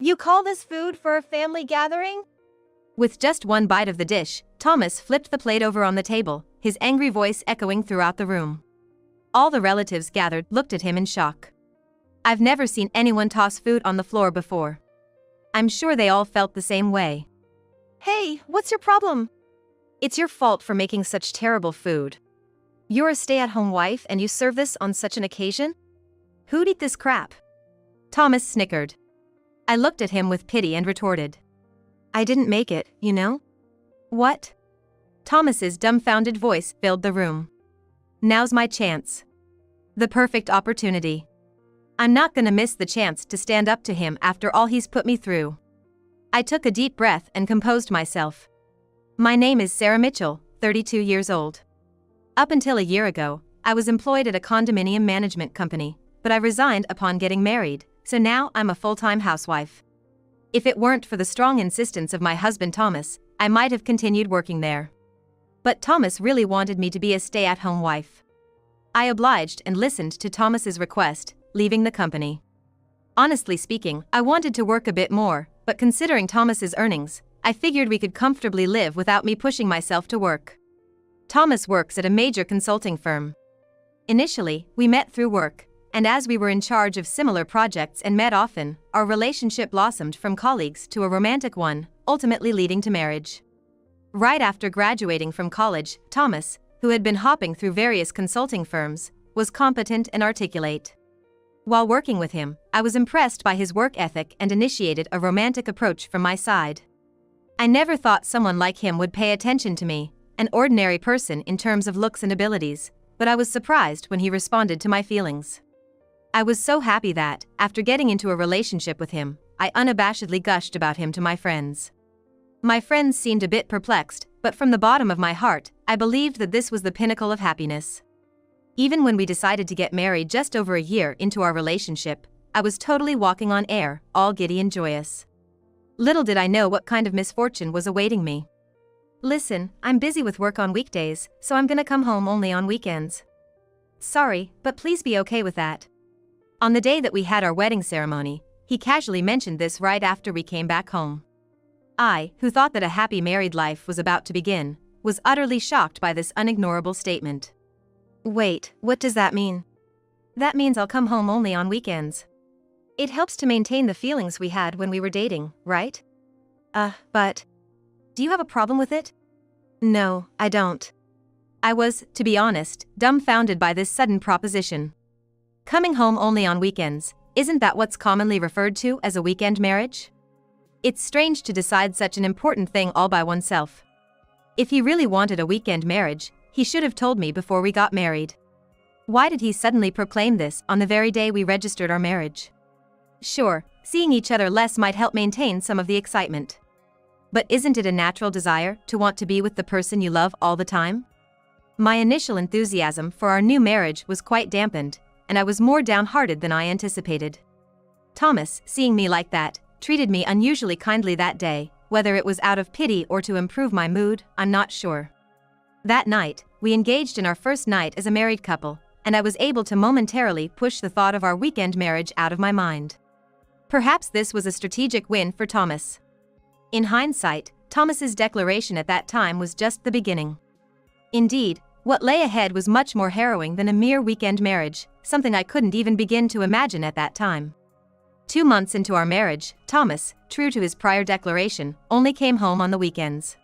You call this food for a family gathering? With just one bite of the dish, Thomas flipped the plate over on the table, his angry voice echoing throughout the room. All the relatives gathered looked at him in shock. I've never seen anyone toss food on the floor before. I'm sure they all felt the same way. Hey, what's your problem? It's your fault for making such terrible food. You're a stay-at-home wife and you serve this on such an occasion? Who'd eat this crap? Thomas snickered. I looked at him with pity and retorted. I didn't make it, you know? What? Thomas's dumbfounded voice filled the room. Now's my chance. The perfect opportunity. I'm not gonna miss the chance to stand up to him after all he's put me through. I took a deep breath and composed myself. My name is Sarah Mitchell, 32 years old. Up until a year ago, I was employed at a condominium management company, but I resigned upon getting married, so now I'm a full-time housewife. If it weren't for the strong insistence of my husband Thomas, I might have continued working there. But Thomas really wanted me to be a stay-at-home wife. I obliged and listened to Thomas's request, leaving the company. Honestly speaking, I wanted to work a bit more, but considering Thomas's earnings, I figured we could comfortably live without me pushing myself to work. Thomas works at a major consulting firm. Initially, we met through work, and as we were in charge of similar projects and met often, our relationship blossomed from colleagues to a romantic one, ultimately leading to marriage. Right after graduating from college, Thomas, who had been hopping through various consulting firms, was competent and articulate. While working with him, I was impressed by his work ethic and initiated a romantic approach from my side. I never thought someone like him would pay attention to me, an ordinary person in terms of looks and abilities, but I was surprised when he responded to my feelings. I was so happy that, after getting into a relationship with him, I unabashedly gushed about him to my friends. My friends seemed a bit perplexed, but from the bottom of my heart, I believed that this was the pinnacle of happiness. Even when we decided to get married just over a year into our relationship, I was totally walking on air, all giddy and joyous. Little did I know what kind of misfortune was awaiting me. Listen, I'm busy with work on weekdays, so I'm gonna come home only on weekends. Sorry, but please be okay with that. On the day that we had our wedding ceremony, he casually mentioned this right after we came back home. I, who thought that a happy married life was about to begin, was utterly shocked by this unignorable statement. Wait, what does that mean? That means I'll come home only on weekends. It helps to maintain the feelings we had when we were dating, right? But... Do you have a problem with it? No, I don't. I was, to be honest, dumbfounded by this sudden proposition. Coming home only on weekends, isn't that what's commonly referred to as a weekend marriage? It's strange to decide such an important thing all by oneself. If he really wanted a weekend marriage, he should have told me before we got married. Why did he suddenly proclaim this on the very day we registered our marriage? Sure, seeing each other less might help maintain some of the excitement. But isn't it a natural desire to want to be with the person you love all the time? My initial enthusiasm for our new marriage was quite dampened, and I was more downhearted than I anticipated. Thomas, seeing me like that, treated me unusually kindly that day, whether it was out of pity or to improve my mood, I'm not sure. That night, we engaged in our first night as a married couple, and I was able to momentarily push the thought of our weekend marriage out of my mind. Perhaps this was a strategic win for Thomas. In hindsight, Thomas's declaration at that time was just the beginning. Indeed, what lay ahead was much more harrowing than a mere weekend marriage, something I couldn't even begin to imagine at that time. 2 months into our marriage, Thomas, true to his prior declaration, only came home on the weekends.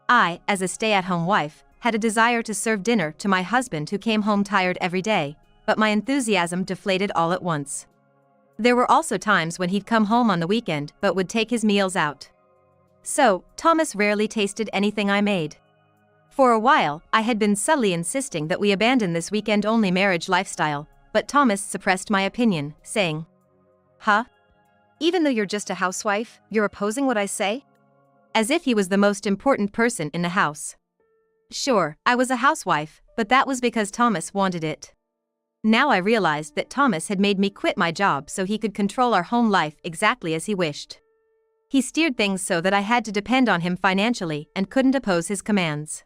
I, as a stay-at-home wife, had a desire to serve dinner to my husband who came home tired every day, but my enthusiasm deflated all at once. There were also times when he'd come home on the weekend but would take his meals out. So, Thomas rarely tasted anything I made. For a while, I had been subtly insisting that we abandon this weekend-only marriage lifestyle, but Thomas suppressed my opinion, saying, "Huh? Even though you're just a housewife, you're opposing what I say?" As if he was the most important person in the house. Sure, I was a housewife, but that was because Thomas wanted it. Now I realized that Thomas had made me quit my job so he could control our home life exactly as he wished. He steered things so that I had to depend on him financially and couldn't oppose his commands.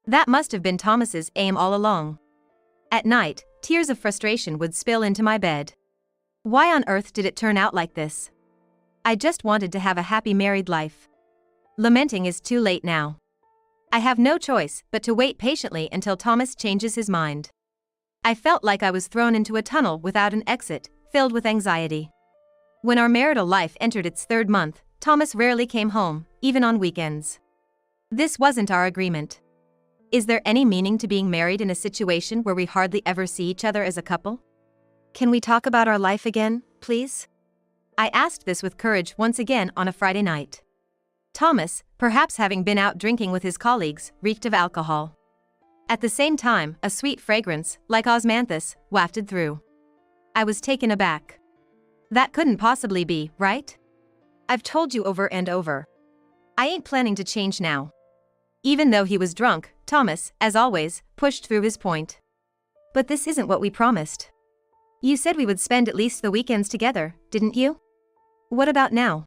That must have been Thomas's aim all along. At night, tears of frustration would spill into my bed. Why on earth did it turn out like this? I just wanted to have a happy married life. Lamenting is too late now. I have no choice but to wait patiently until Thomas changes his mind. I felt like I was thrown into a tunnel without an exit, filled with anxiety. When our marital life entered its third month, Thomas rarely came home, even on weekends. This wasn't our agreement. Is there any meaning to being married in a situation where we hardly ever see each other as a couple? Can we talk about our life again, please? I asked this with courage once again on a Friday night. Thomas, perhaps having been out drinking with his colleagues, reeked of alcohol. At the same time, a sweet fragrance, like osmanthus, wafted through. I was taken aback. That couldn't possibly be, right? I've told you over and over. I ain't planning to change now. Even though he was drunk, Thomas, as always, pushed through his point. But this isn't what we promised. You said we would spend at least the weekends together, didn't you? What about now?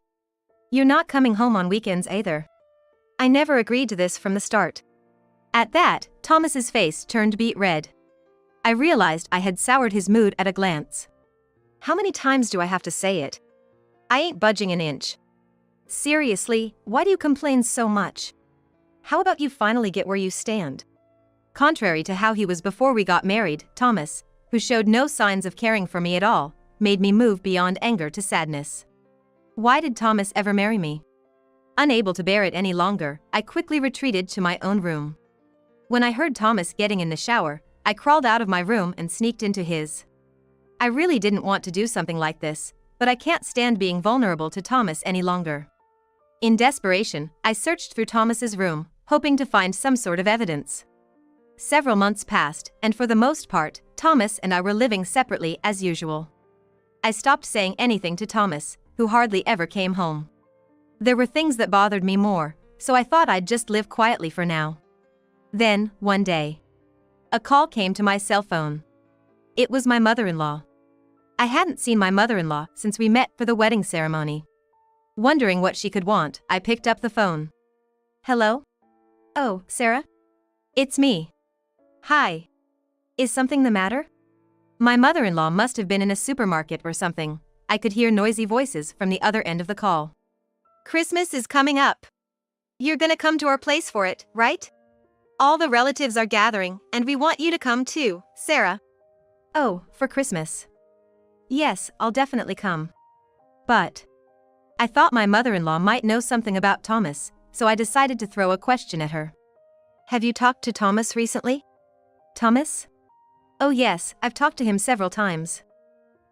You're not coming home on weekends either. I never agreed to this from the start. At that, Thomas's face turned beet red. I realized I had soured his mood at a glance. How many times do I have to say it? I ain't budging an inch. Seriously, why do you complain so much? How about you finally get where you stand? Contrary to how he was before we got married, Thomas, who showed no signs of caring for me at all, made me move beyond anger to sadness. Why did Thomas ever marry me? Unable to bear it any longer, I quickly retreated to my own room. When I heard Thomas getting in the shower, I crawled out of my room and sneaked into his. I really didn't want to do something like this, but I can't stand being vulnerable to Thomas any longer. In desperation, I searched through Thomas's room, hoping to find some sort of evidence. Several months passed, and for the most part, Thomas and I were living separately as usual. I stopped saying anything to Thomas, who hardly ever came home. There were things that bothered me more, so I thought I'd just live quietly for now. Then, one day, a call came to my cell phone. It was my mother-in-law. I hadn't seen my mother-in-law since we met for the wedding ceremony. Wondering what she could want, I picked up the phone. Hello? Oh, Sarah? It's me. Hi. Is something the matter? My mother-in-law must have been in a supermarket or something. I could hear noisy voices from the other end of the call. Christmas is coming up. You're gonna come to our place for it, right? All the relatives are gathering, and we want you to come too, Sarah. Oh, for Christmas. Yes, I'll definitely come. But I thought my mother-in-law might know something about Thomas, so I decided to throw a question at her. Have you talked to Thomas recently? Thomas? Oh yes, I've talked to him several times.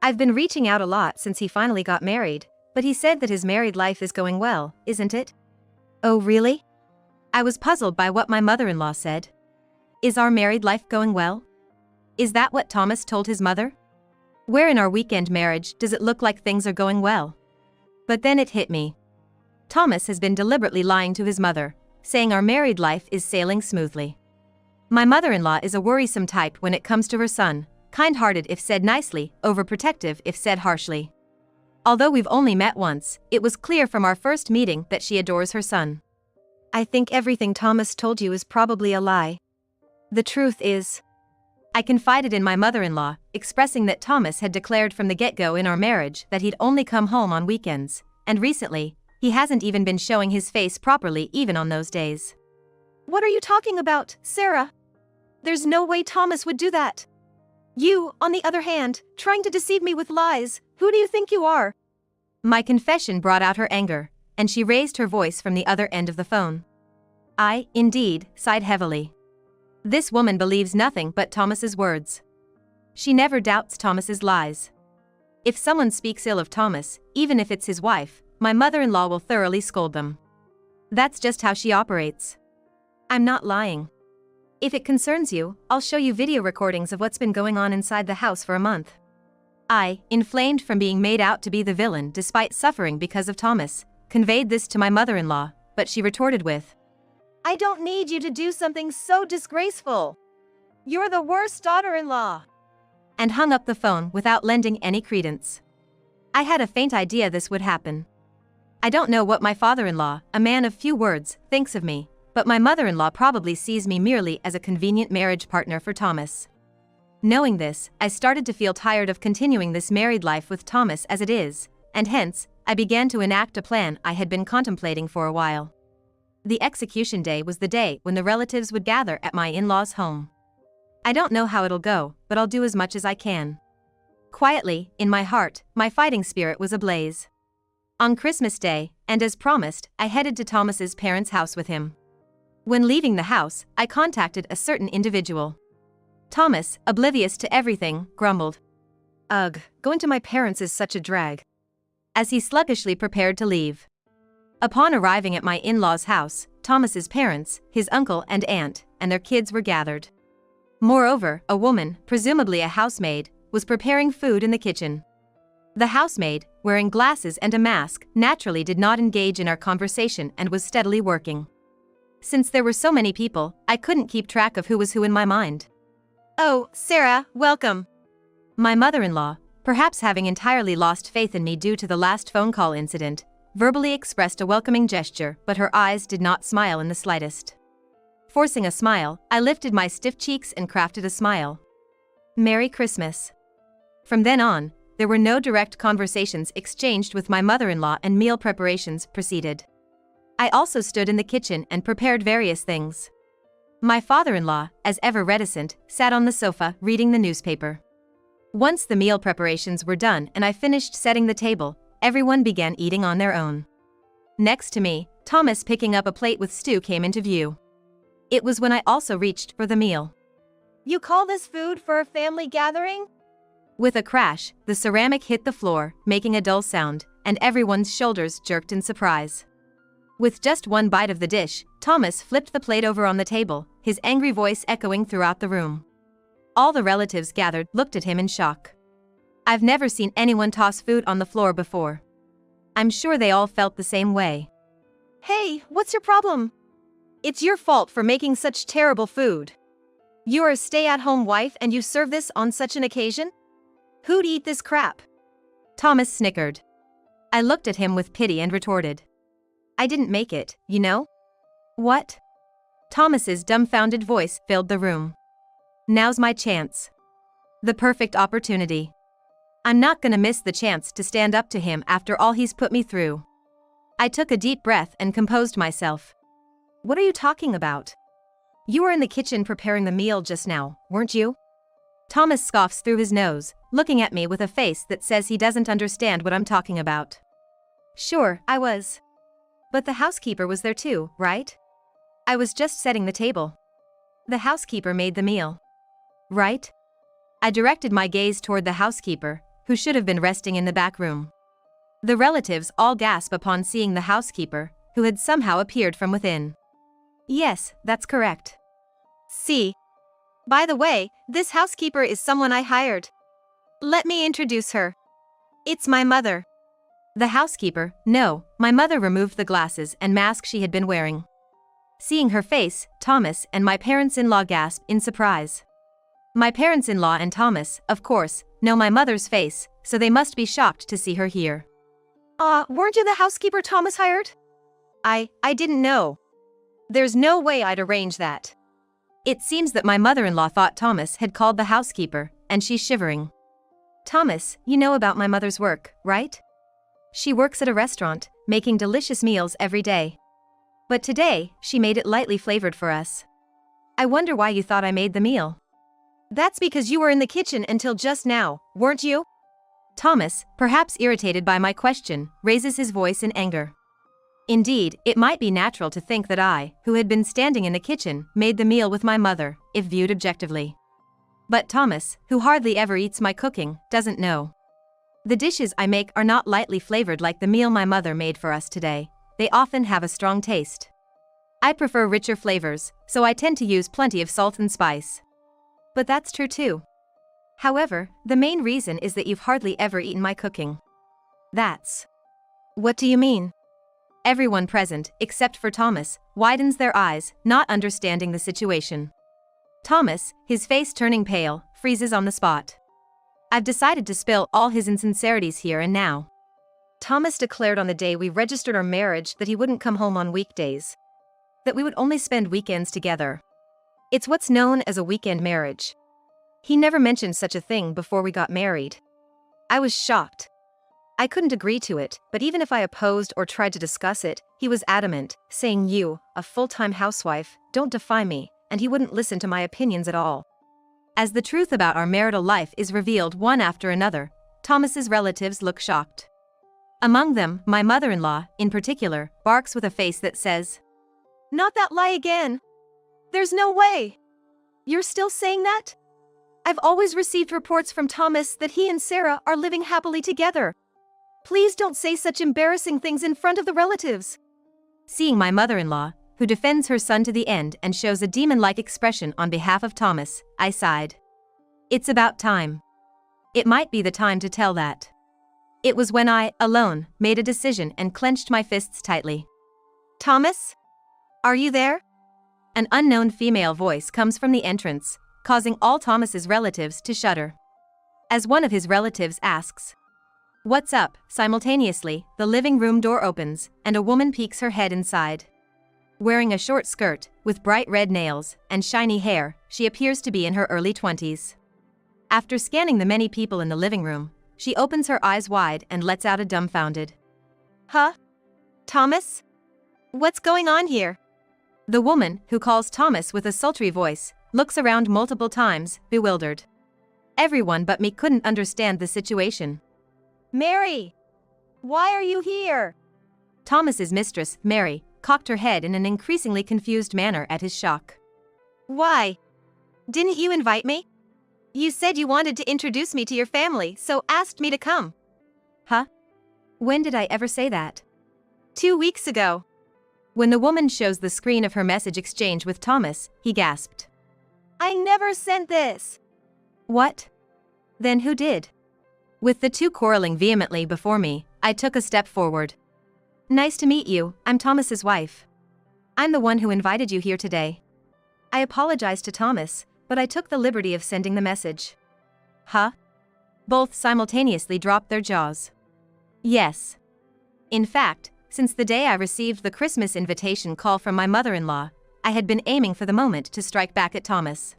I've been reaching out a lot since he finally got married, but he said that his married life is going well, isn't it? Oh really? I was puzzled by what my mother-in-law said. Is our married life going well? Is that what Thomas told his mother? Where in our weekend marriage does it look like things are going well? But then it hit me. Thomas has been deliberately lying to his mother, saying our married life is sailing smoothly. My mother-in-law is a worrisome type when it comes to her son, kind-hearted if said nicely, overprotective if said harshly. Although we've only met once, it was clear from our first meeting that she adores her son. I think everything Thomas told you is probably a lie. The truth is, I confided in my mother-in-law, expressing that Thomas had declared from the get-go in our marriage that he'd only come home on weekends, and recently, he hasn't even been showing his face properly even on those days. What are you talking about, Sarah? There's no way Thomas would do that. You, on the other hand, trying to deceive me with lies, who do you think you are? My confession brought out her anger, and she raised her voice from the other end of the phone. I, indeed, sighed heavily. This woman believes nothing but Thomas's words. She never doubts Thomas's lies. If someone speaks ill of Thomas, even if it's his wife, my mother-in-law will thoroughly scold them. That's just how she operates. I'm not lying. If it concerns you, I'll show you video recordings of what's been going on inside the house for a month. I, inflamed from being made out to be the villain despite suffering because of Thomas, conveyed this to my mother-in-law, but she retorted with, I don't need you to do something so disgraceful. You're the worst daughter-in-law. And hung up the phone without lending any credence. I had a faint idea this would happen. I don't know what my father-in-law, a man of few words, thinks of me, but my mother-in-law probably sees me merely as a convenient marriage partner for Thomas. Knowing this, I started to feel tired of continuing this married life with Thomas as it is, and hence, I began to enact a plan I had been contemplating for a while. The execution day was the day when the relatives would gather at my in-laws' home. I don't know how it'll go, but I'll do as much as I can. Quietly, in my heart, my fighting spirit was ablaze. On Christmas Day, and as promised, I headed to Thomas's parents' house with him. When leaving the house, I contacted a certain individual. Thomas, oblivious to everything, grumbled, "Ugh, going to my parents is such a drag," as he sluggishly prepared to leave. Upon arriving at my in-laws' house, Thomas's parents, his uncle and aunt, and their kids were gathered. Moreover, a woman, presumably a housemaid, was preparing food in the kitchen. The housemaid, wearing glasses and a mask, naturally did not engage in our conversation and was steadily working. Since there were so many people, I couldn't keep track of who was who in my mind. Oh, Sarah, welcome. My mother-in-law, perhaps having entirely lost faith in me due to the last phone call incident, verbally expressed a welcoming gesture, but her eyes did not smile in the slightest. Forcing a smile, I lifted my stiff cheeks and crafted a smile. "Merry Christmas." From then on, there were no direct conversations exchanged with my mother-in-law, and meal preparations proceeded. I also stood in the kitchen and prepared various things. My father-in-law, as ever reticent, sat on the sofa reading the newspaper. Once the meal preparations were done and I finished setting the table, everyone began eating on their own. Next to me, Thomas picking up a plate with stew came into view. It was when I also reached for the meal. You call this food for a family gathering? With a crash, the ceramic hit the floor, making a dull sound, and everyone's shoulders jerked in surprise. With just one bite of the dish, Thomas flipped the plate over on the table, his angry voice echoing throughout the room. All the relatives gathered looked at him in shock. I've never seen anyone toss food on the floor before. I'm sure they all felt the same way. Hey, what's your problem? It's your fault for making such terrible food. You're a stay-at-home wife and you serve this on such an occasion? Who'd eat this crap? Thomas snickered. I looked at him with pity and retorted, "I didn't make it, you know." "What?" Thomas's dumbfounded voice filled the room. Now's my chance. The perfect opportunity. I'm not gonna miss the chance to stand up to him after all he's put me through. I took a deep breath and composed myself. "What are you talking about? You were in the kitchen preparing the meal just now, weren't you?" Thomas scoffs through his nose, looking at me with a face that says he doesn't understand what I'm talking about. "Sure, I was. But the housekeeper was there too, right? I was just setting the table. The housekeeper made the meal. Right?" I directed my gaze toward the housekeeper, who should have been resting in the back room. The relatives all gasp upon seeing the housekeeper, who had somehow appeared from within. "Yes, that's correct." See. By the way, this housekeeper is someone I hired. Let me introduce her. It's my mother. The housekeeper, no, my mother removed the glasses and mask she had been wearing. Seeing her face, Thomas and my parents-in-law gasped in surprise. My parents-in-law and Thomas, of course, know my mother's face, so they must be shocked to see her here. Weren't you the housekeeper Thomas hired? I didn't know. There's no way I'd arrange that. It seems that my mother-in-law thought Thomas had called the housekeeper, and she's shivering. "Thomas, you know about my mother's work, right? She works at a restaurant, making delicious meals every day. But today, she made it lightly flavored for us. I wonder why you thought I made the meal." That's because you were in the kitchen until just now, weren't you? Thomas, perhaps irritated by my question, raises his voice in anger. Indeed, it might be natural to think that I, who had been standing in the kitchen, made the meal with my mother, if viewed objectively. But Thomas, who hardly ever eats my cooking, doesn't know. The dishes I make are not lightly flavored like the meal my mother made for us today. They often have a strong taste. I prefer richer flavors, so I tend to use plenty of salt and spice. But that's true too. However, the main reason is that you've hardly ever eaten my cooking. That's... What do you mean? Everyone present, except for Thomas, widens their eyes, not understanding the situation. Thomas, his face turning pale, freezes on the spot. I've decided to spill all his insincerities here and now. Thomas declared on the day we registered our marriage that he wouldn't come home on weekdays. That we would only spend weekends together. It's what's known as a weekend marriage. He never mentioned such a thing before we got married. I was shocked. I couldn't agree to it, but even if I opposed or tried to discuss it, he was adamant, saying you, a full-time housewife, don't defy me, and he wouldn't listen to my opinions at all. As the truth about our marital life is revealed one after another, Thomas's relatives look shocked. Among them, my mother-in-law, in particular, barks with a face that says, Not that lie again. There's no way. You're still saying that? I've always received reports from Thomas that he and Sarah are living happily together. Please don't say such embarrassing things in front of the relatives. Seeing my mother-in-law, who defends her son to the end and shows a demon-like expression on behalf of Thomas, I sighed. It's about time. It might be the time to tell that. It was when I, alone, made a decision and clenched my fists tightly. Thomas? Are you there? An unknown female voice comes from the entrance, causing all Thomas's relatives to shudder. As one of his relatives asks, "What's up?" Simultaneously, the living room door opens, and a woman peeks her head inside. Wearing a short skirt, with bright red nails, and shiny hair, she appears to be in her early 20s. After scanning the many people in the living room, she opens her eyes wide and lets out a dumbfounded, Huh? Thomas? What's going on here? The woman, who calls Thomas with a sultry voice, looks around multiple times, bewildered. Everyone but me couldn't understand the situation. Mary! Why are you here? Thomas's mistress, Mary, cocked her head in an increasingly confused manner at his shock. Why? Didn't you invite me? You said you wanted to introduce me to your family, so asked me to come. Huh? When did I ever say that? 2 weeks ago. When the woman shows the screen of her message exchange with Thomas, he gasped. I never sent this. What? Then who did? With the two quarreling vehemently before me, I took a step forward. Nice to meet you, I'm Thomas's wife. I'm the one who invited you here today. I apologized to Thomas, but I took the liberty of sending the message. Huh? Both simultaneously dropped their jaws. Yes. In fact, since the day I received the Christmas invitation call from my mother-in-law, I had been aiming for the moment to strike back at Thomas.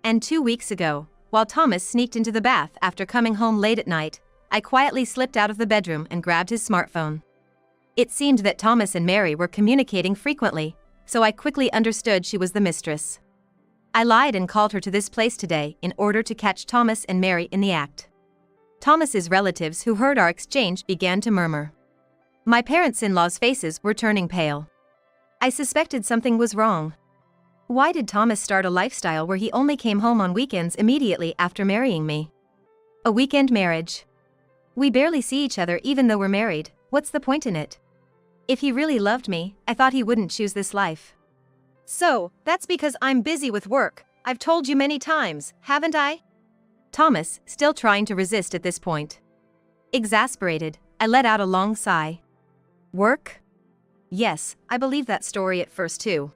And 2 weeks ago, while Thomas sneaked into the bath after coming home late at night, I quietly slipped out of the bedroom and grabbed his smartphone. It seemed that Thomas and Mary were communicating frequently, so I quickly understood she was the mistress. I lied and called her to this place today in order to catch Thomas and Mary in the act. Thomas's relatives who heard our exchange began to murmur. My parents-in-law's faces were turning pale. I suspected something was wrong. Why did Thomas start a lifestyle where he only came home on weekends immediately after marrying me? A weekend marriage. We barely see each other even though we're married, what's the point in it? If he really loved me, I thought he wouldn't choose this life. So, that's because I'm busy with work. I've told you many times, haven't I? Thomas, still trying to resist at this point. Exasperated, I let out a long sigh. Work? Yes, I believed that story at first too.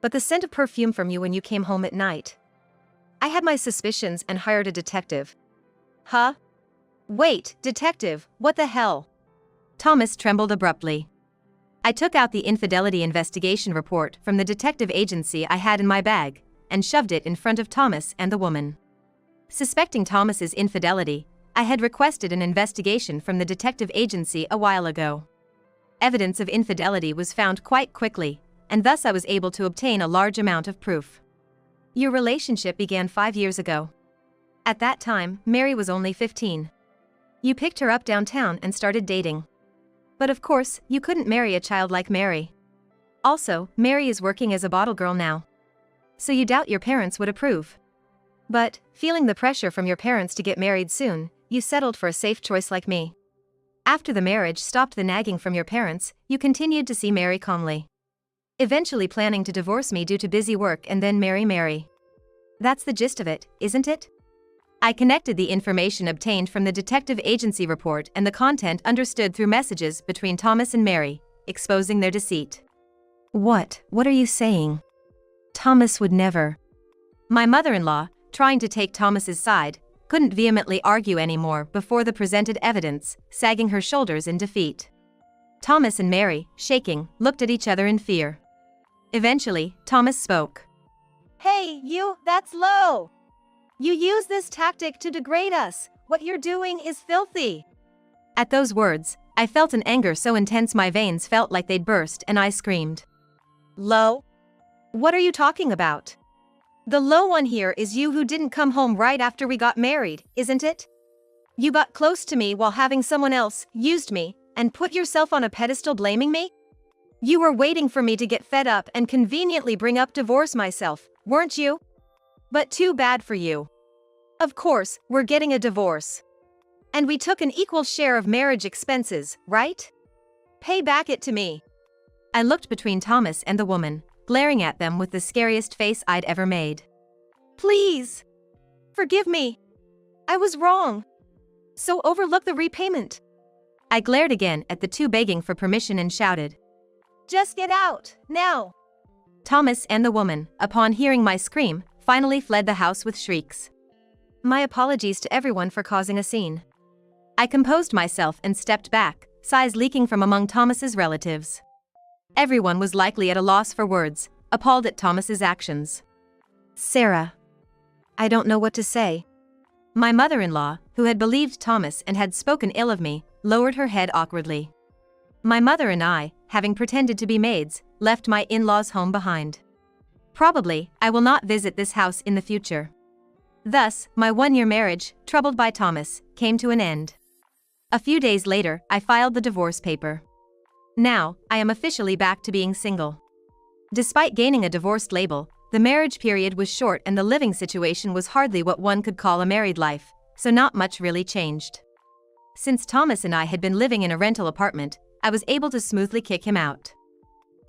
But the scent of perfume from you when you came home at night. I had my suspicions and hired a detective. Huh? Wait, detective, what the hell? Thomas trembled abruptly. I took out the infidelity investigation report from the detective agency I had in my bag and shoved it in front of Thomas and the woman. Suspecting Thomas's infidelity, I had requested an investigation from the detective agency a while ago. Evidence of infidelity was found quite quickly, and thus I was able to obtain a large amount of proof. Your relationship began 5 years ago. At that time, Mary was only 15. You picked her up downtown and started dating. But of course, you couldn't marry a child like Mary. Also, Mary is working as a bottle girl now. So you doubt your parents would approve. But, feeling the pressure from your parents to get married soon, you settled for a safe choice like me. After the marriage stopped the nagging from your parents, you continued to see Mary calmly. Eventually planning to divorce me due to busy work and then marry Mary. That's the gist of it, isn't it? I connected the information obtained from the detective agency report and the content understood through messages between Thomas and Mary, exposing their deceit. What are you saying? Thomas would never. My mother-in-law, trying to take Thomas's side, couldn't vehemently argue anymore before the presented evidence, sagging her shoulders in defeat. Thomas and Mary, shaking, looked at each other in fear. Eventually, Thomas spoke. Hey, you, that's low. You use this tactic to degrade us. What you're doing is filthy. At those words, I felt an anger so intense my veins felt like they'd burst and I screamed. Low? What are you talking about? The low one here is you who didn't come home right after we got married, isn't it? You got close to me while having someone else used me and put yourself on a pedestal blaming me? You were waiting for me to get fed up and conveniently bring up divorce myself, weren't you? But too bad for you. Of course, we're getting a divorce. And we took an equal share of marriage expenses, right? Pay back it to me. I looked between Thomas and the woman, glaring at them with the scariest face I'd ever made. Please. Forgive me. I was wrong. So overlook the repayment. I glared again at the two begging for permission and shouted. Just get out, now. Thomas and the woman, upon hearing my scream, finally fled the house with shrieks. My apologies to everyone for causing a scene. I composed myself and stepped back, sighs leaking from among Thomas's relatives. Everyone was likely at a loss for words, appalled at Thomas's actions. Sarah. I don't know what to say. My mother-in-law, who had believed Thomas and had spoken ill of me, lowered her head awkwardly. My mother and I, having pretended to be maids, left my in-laws' home behind. Probably, I will not visit this house in the future. Thus, my one-year marriage, troubled by Thomas, came to an end. A few days later, I filed the divorce paper. Now, I am officially back to being single. Despite gaining a divorced label, the marriage period was short and the living situation was hardly what one could call a married life, so not much really changed. Since Thomas and I had been living in a rental apartment, I was able to smoothly kick him out.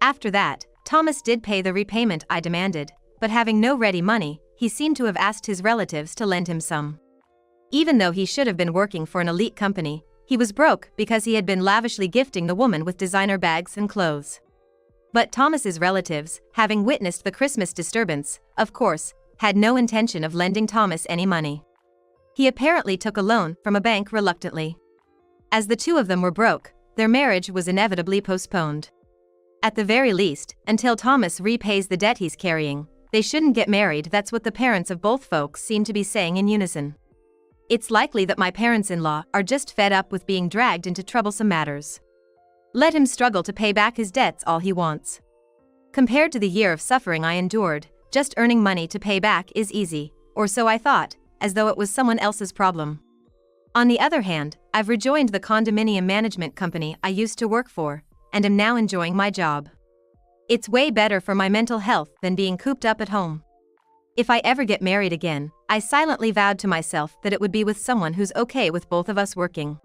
After that, Thomas did pay the repayment I demanded, but having no ready money, he seemed to have asked his relatives to lend him some. Even though he should have been working for an elite company, he was broke because he had been lavishly gifting the woman with designer bags and clothes. But Thomas's relatives, having witnessed the Christmas disturbance, of course, had no intention of lending Thomas any money. He apparently took a loan from a bank reluctantly. As the two of them were broke, their marriage was inevitably postponed. At the very least, until Thomas repays the debt he's carrying, they shouldn't get married. That's what the parents of both folks seem to be saying in unison. It's likely that my parents-in-law are just fed up with being dragged into troublesome matters. Let him struggle to pay back his debts all he wants. Compared to the year of suffering I endured, just earning money to pay back is easy, or so I thought, as though it was someone else's problem. On the other hand, I've rejoined the condominium management company I used to work for, and am now enjoying my job. It's way better for my mental health than being cooped up at home. If I ever get married again, I silently vowed to myself that it would be with someone who's okay with both of us working.